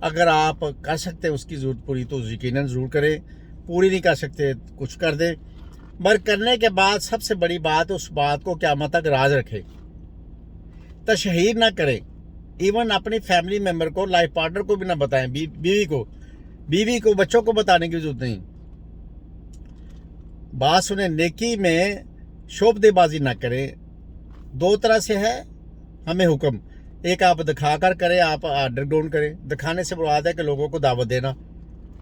اگر آپ کر سکتے ہیں اس کی ضرورت پوری تو یقیناً ضرور کریں، پوری نہیں کر سکتے کچھ کر دیں، مگر کرنے کے بعد سب سے بڑی بات اس بات کو قیامت تک راز رکھیں، تشہیر نہ کریں، ایون اپنی فیملی ممبر کو، لائف پارٹنر کو بھی نہ بتائیں، بیوی کو بچوں کو بتانے کی ضرورت نہیں۔ بات سنیں، نیکی میں شعبدے بازی نہ کریں۔ دو طرح سے ہے ہمیں حکم، ایک آپ دکھا کر کریں، آپ انڈر گراؤنڈ کریں۔ دکھانے سے مراد ہے کہ لوگوں کو دعوت دینا۔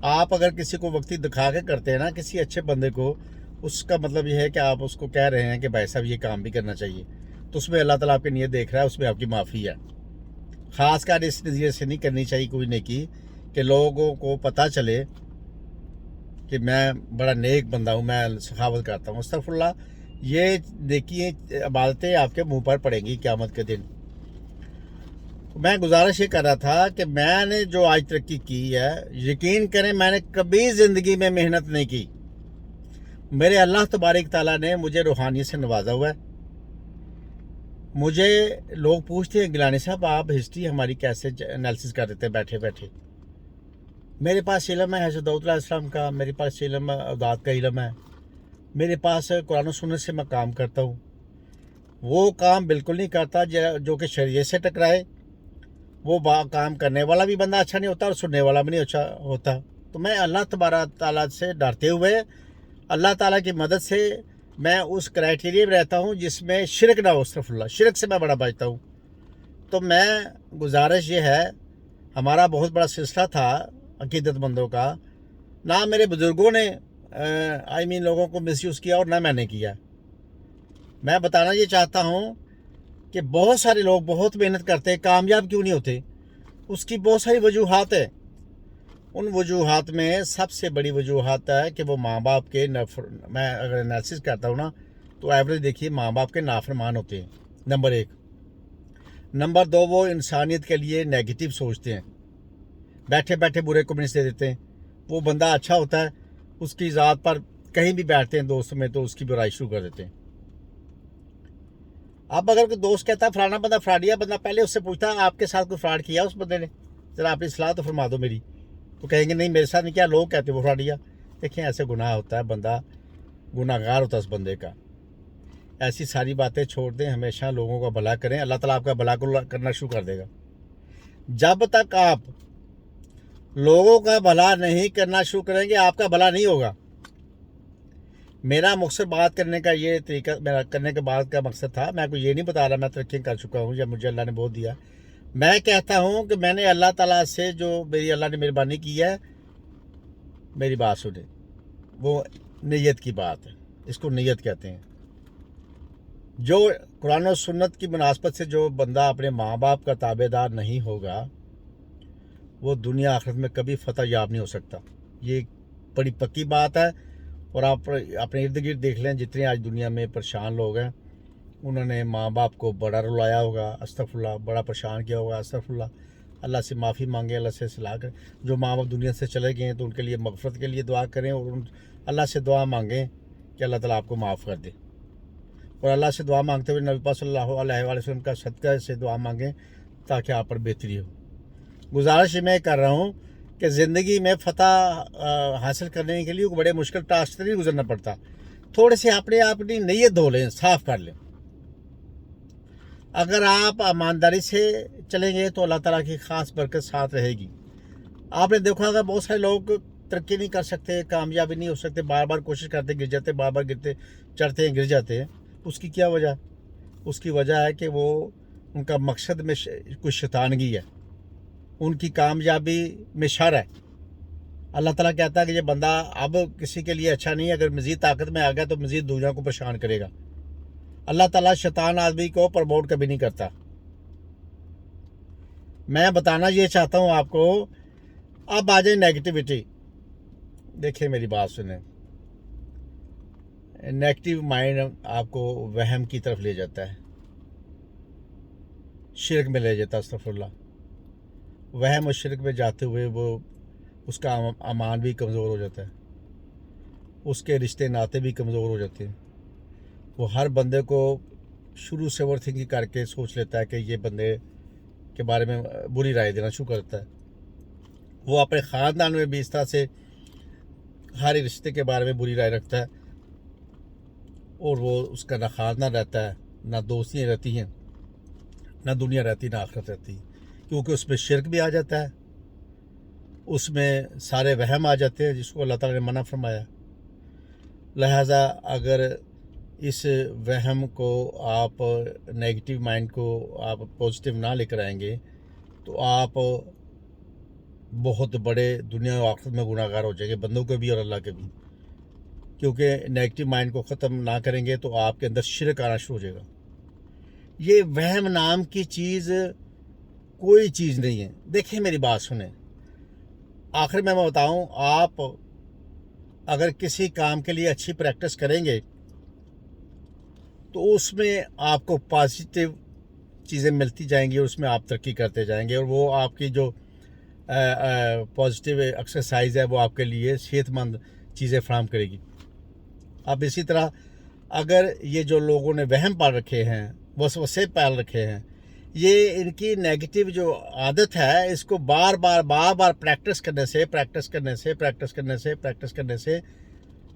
آپ اگر کسی کو وقتی دکھا کے کرتے ہیں نا، کسی اچھے بندے کو، اس کا مطلب یہ ہے کہ آپ اس کو کہہ رہے ہیں کہ بھائی صاحب یہ کام بھی کرنا چاہیے، تو اس میں اللہ تعالیٰ آپ کی نیت دیکھ رہا ہے، اس میں آپ کی معافی ہے۔ خاص کر اس نظریے سے نہیں کرنی چاہیے کوئی نیکی کہ لوگوں کو پتہ چلے کہ میں بڑا نیک بندہ ہوں، میں سخاوت کرتا ہوں۔ استغفر اللہ، یہ نیکی عبادتیں آپ کے منہ پر پڑیں گی قیامت کے دن۔ میں گزارش یہ کر رہا تھا کہ میں نے جو آج ترقی کی ہے، یقین کریں میں نے کبھی زندگی میں محنت نہیں کی۔ میرے اللہ تبارک تعالیٰ نے مجھے روحانیت سے نوازا ہوا ہے۔ مجھے لوگ پوچھتے ہیں گیلانی صاحب آپ ہسٹری ہماری کیسے انالیسس کر دیتے ہیں بیٹھے بیٹھے؟ میرے پاس علم ہے حضرت داؤد علیہ السلام کا، میرے پاس علم اولاد کا علم ہے، میرے پاس قرآن و سنت سے میں کام کرتا ہوں۔ وہ کام بالکل نہیں کرتا جو کہ شریعت سے ٹکرائے۔ وہ کام کرنے والا بھی بندہ اچھا نہیں ہوتا اور سننے والا بھی نہیں اچھا ہوتا۔ تو میں اللہ تبارک تعالیٰ سے ڈرتے ہوئے، اللہ تعالیٰ کی مدد سے میں اس کرائٹیریا میں رہتا ہوں جس میں شرک نہ ہو۔ استغفر اللہ، شرک سے میں بڑا بچتا ہوں۔ تو میں گزارش یہ ہے، ہمارا بہت بڑا سلسلہ تھا عقیدت مندوں کا، نہ میرے بزرگوں نے لوگوں کو مس یوز کیا اور نہ میں نے کیا۔ میں بتانا یہ چاہتا ہوں کہ بہت سارے لوگ بہت محنت کرتے ہیں، کامیاب کیوں نہیں ہوتے؟ اس کی بہت ساری وجوہات ہیں۔ ان وجوہات میں سب سے بڑی وجوہات ہے کہ وہ ماں باپ کے میں اگر انالیسس کرتا ہوں نا تو ایوریج دیکھیے ماں باپ کے نافرمان ہوتے ہیں، نمبر 1۔ نمبر 2، وہ انسانیت کے لیے نیگیٹو سوچتے ہیں، بیٹھے بیٹھے برے کمنٹس دے دیتے ہیں۔ وہ بندہ اچھا ہوتا ہے، اس کی ذات پر کہیں بھی بیٹھتے ہیں دوست میں تو اس کی برائی شروع کر دیتے ہیں۔ اب اگر کوئی دوست کہتا ہے فلانا بندہ فراڈیا بندہ، پہلے اس سے پوچھتا ہے آپ کے ساتھ کوئی فراڈ کیا اس بندے نے، ذرا آپ اصلاح تو فرما دو میری، تو کہیں گے نہیں میرے ساتھ نہیں کیا، لوگ کہتے ہیں وہ فراڈیا۔ دیکھیں ایسے گناہ ہوتا ہے، بندہ گناہ گار ہوتا ہے اس بندے کا۔ ایسی ساری باتیں چھوڑ دیں، ہمیشہ لوگوں کا بھلا کریں، اللہ تعالیٰ آپ کا بھلا کرنا شروع کر دے گا۔ جب تک آپ لوگوں کا بھلا نہیں کرنا شروع کریں گے آپ کا بھلا نہیں ہوگا۔ میرا مقصد بات کرنے کا یہ طریقہ، میرا کرنے کے بعد کا مقصد تھا، میں کو یہ نہیں بتا رہا میں ترقی کر چکا ہوں یا مجھے اللہ نے بہت دیا۔ میں کہتا ہوں کہ میں نے اللہ تعالیٰ سے جو میری اللہ نے مہربانی کی ہے، میری بات سنیں، وہ نیت کی بات ہے، اس کو نیت کہتے ہیں۔ جو قرآن و سنت کی مناسبت سے جو بندہ اپنے ماں باپ کا تابع دار نہیں ہوگا، وہ دنیا آخرت میں کبھی فتح یاب نہیں ہو سکتا۔ یہ بڑی پکی بات ہے، اور آپ اپنے ارد گرد دیکھ لیں جتنے آج دنیا میں پریشان لوگ ہیں، انہوں نے ماں باپ کو بڑا رلایا ہوگا، استغفر اللہ، بڑا پریشان کیا ہوگا، استغفر اللہ۔ اللہ سے معافی مانگیں، اللہ سے اصلاح کریں۔ جو ماں باپ دنیا سے چلے گئے ہیں تو ان کے لیے مغفرت کے لیے دعا کریں، اور اللہ سے دعا مانگیں کہ اللہ تعالیٰ آپ کو معاف کر دے، اور اللہ سے دعا مانگتے ہوئے نبی پاک صلی اللہ علیہ وآلہ وسلم کا صدقہ سے دعا مانگیں تاکہ آپ پر بہتری ہو۔ گزارش میں کر رہا ہوں کہ زندگی میں فتح حاصل کرنے کے لیے بڑے مشکل ٹاسک سے نہیں گزرنا پڑتا، تھوڑے سے اپنی نیت دھو لیں، صاف کر لیں۔ اگر آپ ایمانداری سے چلیں گے تو اللہ تعالیٰ کی خاص برکت ساتھ رہے گی۔ آپ نے دیکھا ہوگا بہت سارے لوگ ترقی نہیں کر سکتے، کامیابی نہیں ہو سکتے، بار بار کوشش کرتے گر جاتے، بار بار گرتے چڑھتے ہیں گر جاتے ہیں۔ اس کی کیا وجہ؟ اس کی وجہ ہے کہ وہ ان کا مقصد میں کچھ شیطانگی ہے، ان کی کامیابی میں شر ہے۔ اللہ تعالیٰ کہتا ہے کہ یہ بندہ اب کسی کے لیے اچھا نہیں ہے، اگر مزید طاقت میں آ گیا تو مزید دنیا کو پریشان کرے گا۔ اللہ تعالیٰ شیطان آدمی کو پروموٹ کبھی نہیں کرتا۔ میں بتانا یہ چاہتا ہوں آپ کو، اب آ جائیں نیگیٹیوٹی۔ دیکھیں میری بات سنیں، نیگیٹو مائنڈ آپ کو وہم کی طرف لے جاتا ہے، شرک میں لے جاتا ہے، استغفر اللہ۔ وہم اور شرک میں جاتے ہوئے وہ اس کا ایمان بھی کمزور ہو جاتا ہے، اس کے رشتے ناتے بھی کمزور ہو جاتے ہیں۔ وہ ہر بندے کو شروع سے اوور تھنکنگ کر کے سوچ لیتا ہے کہ یہ بندے کے بارے میں بری رائے دینا شروع کرتا ہے۔ وہ اپنے خاندان میں بھی اس طرح سے ہر ایک رشتے کے بارے میں بری رائے رکھتا ہے، اور وہ اس کا نہ خاندان رہتا ہے، نہ دوستیاں رہتی ہیں، نہ دنیا رہتی، نہ آخرت رہتی، کیونکہ اس میں شرک بھی آ جاتا ہے، اس میں سارے وہم آ جاتے ہیں جس کو اللہ تعالیٰ نے منع فرمایا۔ لہٰذا اگر اس وہم کو آپ نیگیٹو مائنڈ کو آپ پازیٹیو نہ لے کر آئیں گے تو آپ بہت بڑے دنیا و آخرت میں گناہ گار ہو جائیں گے، بندوں کے بھی اور اللہ کے بھی، کیونکہ نیگیٹو مائنڈ کو ختم نہ کریں گے تو آپ کے اندر شرک آنا شروع ہو جائے گا۔ یہ وہم نام کی چیز کوئی چیز نہیں ہے۔ دیکھیں میری بات سنیں، آخر میں بتاؤں، آپ اگر کسی کام کے لیے اچھی پریکٹس کریں گے تو اس میں آپ کو پازیٹیو چیزیں ملتی جائیں گی اور اس میں آپ ترقی کرتے جائیں گے، اور وہ آپ کی جو پازیٹیو ایکسرسائز ہے وہ آپ کے لیے صحت مند چیزیں فراہم کرے گی۔ اب اسی طرح اگر یہ جو لوگوں نے وہم پال رکھے ہیں، وسوسے پال رکھے ہیں، یہ ان کی نیگیٹو جو عادت ہے، اس کو بار بار پریکٹس کرنے سے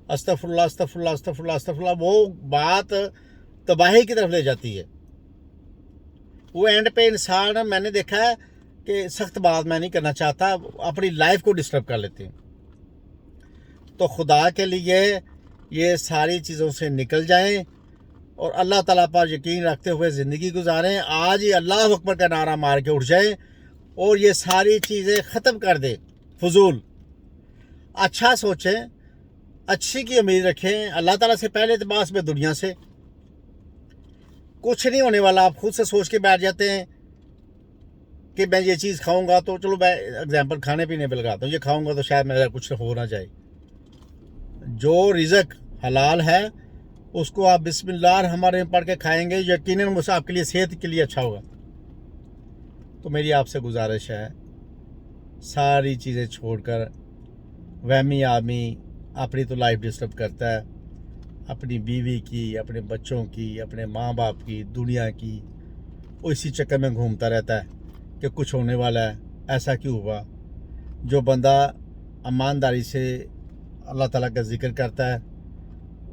استغفراللہ وہ بات تباہی کی طرف لے جاتی ہے۔ وہ اینڈ پہ انسان، میں نے دیکھا ہے کہ سخت بات میں نہیں کرنا چاہتا، اپنی لائف کو ڈسٹرب کر لیتے ہیں۔ تو خدا کے لیے یہ ساری چیزوں سے نکل جائیں اور اللہ تعالیٰ پر یقین رکھتے ہوئے زندگی گزاریں۔ آج ہی اللہ اکبر کا نعرہ مار کے اٹھ جائیں اور یہ ساری چیزیں ختم کر دیں، فضول۔ اچھا سوچیں، اچھی کی امید رکھیں، اللہ تعالیٰ سے پہلے اعتبار میں دنیا سے کچھ نہیں ہونے والا۔ آپ خود سے سوچ کے بیٹھ جاتے ہیں کہ میں یہ چیز کھاؤں گا تو چلو میں اگزامپل کھانے پینے پہ لگاتا ہوں، یہ کھاؤں گا تو شاید میرا کچھ ہو نہ جائے۔ جو رزق حلال ہے اس کو آپ بسم اللہ الرحمن الرحیم پڑھ کے کھائیں گے، یقیناً آپ کے لیے صحت کے لیے اچھا ہوگا۔ تو میری آپ سے گزارش ہے، ساری چیزیں چھوڑ کر، وہمی آدمی اپنی تو لائف ڈسٹرب کرتا ہے، اپنی بیوی کی، اپنے بچوں کی، اپنے ماں باپ کی، دنیا کی، وہ اسی چکر میں گھومتا رہتا ہے کہ کچھ ہونے والا ہے، ایسا کیوں ہوا۔ جو بندہ ایمانداری سے اللہ تعالیٰ کا ذکر کرتا ہے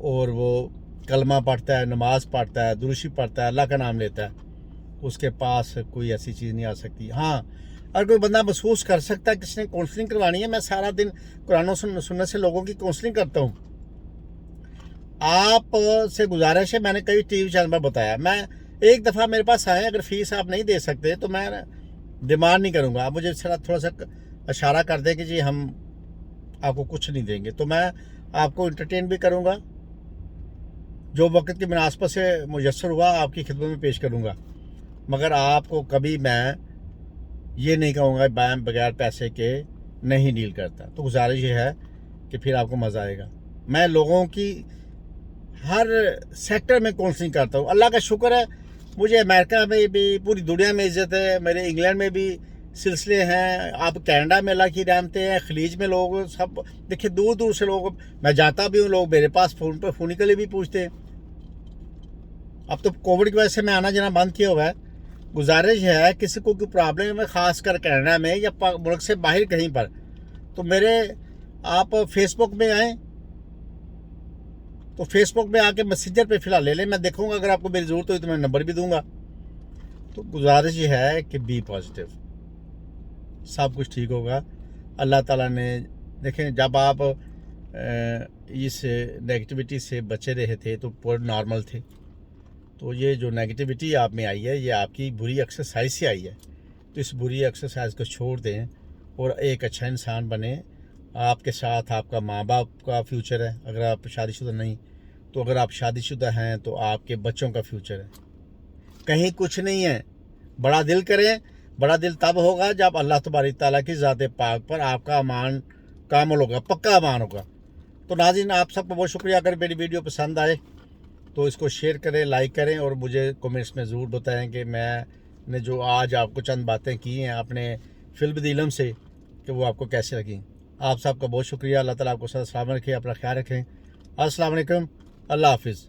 اور وہ کلمہ پڑھتا ہے، نماز پڑھتا ہے، درود شریف پڑھتا ہے، اللہ کا نام لیتا ہے، اس کے پاس کوئی ایسی چیز نہیں آ سکتی۔ ہاں، اگر کوئی بندہ محسوس کر سکتا ہے کسی نے کونسلنگ کروانی ہے، میں سارا دن قرآن و سنت سے لوگوں کی کونسلنگ کرتا ہوں۔ آپ سے گزارش ہے، میں نے کئی ٹی وی چینل پر بتایا، میں ایک دفعہ میرے پاس آئیں، اگر فیس آپ نہیں دے سکتے تو میں ڈیمانڈ نہیں کروں گا، آپ مجھے تھوڑا سا اشارہ کر دیں کہ جی ہم آپ کو کچھ نہیں دیں گے، تو میں آپ کو انٹرٹین بھی کروں گا، جو وقت کی مناسبت سے میسر ہوا آپ کی خدمت میں پیش کروں گا، مگر آپ کو کبھی میں یہ نہیں کہوں گا بغیر پیسے کے نہیں ڈیل کرتا۔ تو گزارش یہ ہے کہ پھر آپ کو مزہ آئے گا۔ میں لوگوں کی ہر سیکٹر میں کونسلنگ کرتا ہوں، اللہ کا شکر ہے مجھے امریکہ میں بھی، پوری دنیا میں عزت ہے، میرے انگلینڈ میں بھی سلسلے ہیں، آپ کینیڈا میں اللہ کی رحمتیں ہیں، خلیج میں لوگ سب دیکھیں دور دور سے لوگ، میں جاتا بھی ہوں، لوگ میرے پاس فون پہ فون کے لیے بھی پوچھتے ہیں۔ اب تو کووڈ کی وجہ سے میں آنا جانا بند کیا ہوا ہے۔ گزارش ہے کسی کو کوئی پرابلم ہے، خاص کر کینیڈا میں یا ملک سے باہر کہیں پر، تو میرے آپ فیس بک میں آئیں، تو فیس بک میں آ کے میسنجر پہ فی الحال لے لیں، میں دیکھوں گا اگر آپ کو میری ضرورت ہوئی تو میں نمبر بھی دوں گا۔ تو گزارش یہ ہے کہ بی پازیٹیو، سب کچھ ٹھیک ہوگا۔ اللہ تعالیٰ نے دیکھیں، جب آپ اس نیگیٹیوٹی سے بچے رہے تھے تو پورے نارمل تھے، تو یہ جو نیگیٹیوٹی آپ میں آئی ہے یہ آپ کی بری ایکسرسائز سے آئی ہے، تو اس بری ایکسرسائز کو چھوڑ دیں اور ایک اچھا انسان بنیں۔ آپ کے ساتھ آپ کا ماں باپ کا فیوچر ہے، اگر آپ شادی شدہ نہیں تو اگر آپ شادی شدہ ہیں تو آپ کے بچوں کا فیوچر ہے۔ کہیں کچھ نہیں ہے، بڑا دل کریں، بڑا دل تب ہوگا جب اللہ تبارک تعالیٰ کی ذات پاک پر آپ کا ایمان کامل ہوگا، پکا ایمان ہوگا۔ تو ناظرین، آپ سب کو بہت شکریہ، اگر میری ویڈیو پسند آئے تو اس کو شیئر کریں، لائک کریں، اور مجھے کمنٹس میں ضرور بتائیں کہ میں نے جو آج آپ کو چند باتیں کی ہیں اپنے فی البدی علم سے، کہ وہ آپ کو کیسے لگیں۔ آپ سب کا بہت شکریہ، اللہ تعالیٰ آپ کو سلامت رکھے، اپنا خیال رکھیں۔ السلام علیکم، اللہ حافظ۔